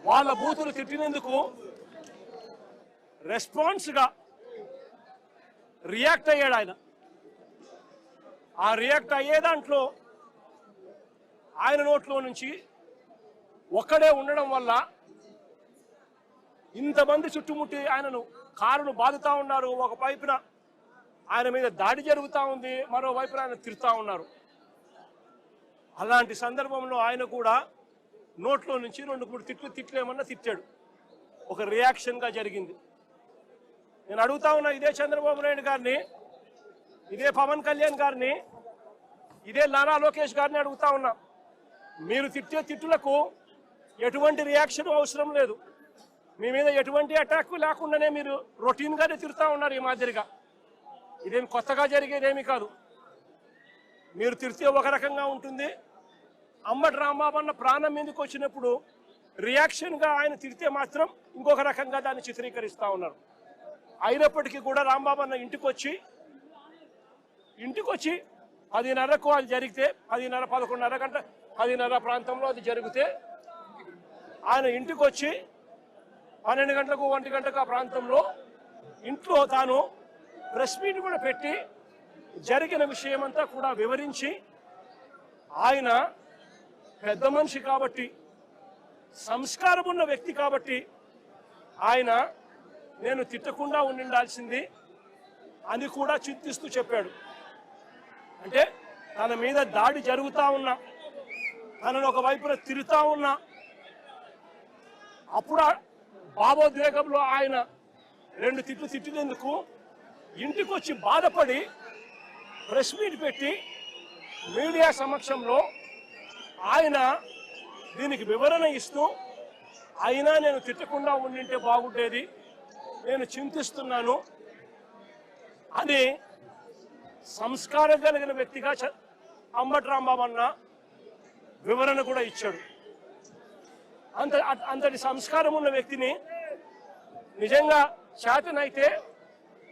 వాళ్ళ బూతులు తిట్టినందుకు రెస్పాన్స్గా రియాక్ట్ అయ్యాడు ఆయన. ఆ రియాక్ట్ అయ్యే దాంట్లో ఆయన నోట్లో నుంచి ఒక్కడే ఉండడం వల్ల ఇంతమంది చుట్టుముట్టి ఆయనను కారును బాదుతా ఉన్నారు. ఒక వైపున ఆయన మీద దాడి జరుగుతూ ఉంది, మరోవైపున ఆయన తిరుగుతూ ఉన్నారు. అలాంటి సందర్భంలో ఆయన కూడా నోట్లో నుంచి 2-3 తిట్లేమన్నా తిట్టాడు. ఒక రియాక్షన్గా జరిగింది. నేను అడుగుతా ఉన్నా ఇదే చంద్రబాబు నాయుడు గారిని, ఇదే పవన్ కళ్యాణ్ గారిని, ఇదే నారా లోకేష్ గారిని అడుగుతా ఉన్నా, మీరు తిట్టే తిట్టులకు ఎటువంటి రియాక్షన్ అవసరం లేదు. మీ మీద ఎటువంటి అటాక్ లేకుండానే మీరు రొటీన్గానే తిరుగుతూ ఉన్నారు. ఈ మాదిరిగా ఇదేం కొత్తగా జరిగేదేమీ కాదు. మీరు తిరిగితే ఒక రకంగా ఉంటుంది. అంబటి రాంబాబు అన్న ప్రాణం మీదకి వచ్చినప్పుడు రియాక్షన్గా ఆయన తిరిగితే మాత్రం ఇంకొక రకంగా దాన్ని చిత్రీకరిస్తూ ఉన్నారు. అయినప్పటికీ కూడా రాంబాబు అన్న ఇంటికి వచ్చి 10:30కు అది జరిగితే 10:30, 11:30 గంట 10:30 ప్రాంతంలో అది జరిగితే ఆయన ఇంటికి వచ్చి 12 గంటలకు 1 గంటకు ఆ ప్రాంతంలో ఇంట్లో తాను ప్రెస్ మీట్ కూడా పెట్టి జరిగిన విషయమంతా కూడా వివరించి, ఆయన పెద్ద మనిషి కాబట్టి, సంస్కారం ఉన్న వ్యక్తి కాబట్టి ఆయన నేను తిట్టకుండా ఉండాల్సింది అని కూడా చింతిస్తూ చెప్పాడు. అంటే తన మీద దాడి జరుగుతూ ఉన్నా, తనను ఒకవైపున తిరుగుతూ ఉన్నా, అప్పుడు భావోద్వేగంలో ఆయన 2 తిట్లు తిట్టినందుకు ఇంటికి వచ్చి బాధపడి ప్రెస్ మీట్ పెట్టి మీడియా సమక్షంలో ఆయన దీనికి వివరణ ఇస్తూ, అయినా నేను తిట్టకుండా ఉండింటే బాగుండేది, నేను చింతిస్తున్నాను అని సంస్కారం కలిగిన వ్యక్తిగా అంబటి రాంబాబు అన్న వివరణ కూడా ఇచ్చాడు. అంతటి సంస్కారం ఉన్న వ్యక్తిని నిజంగా చేతనైతే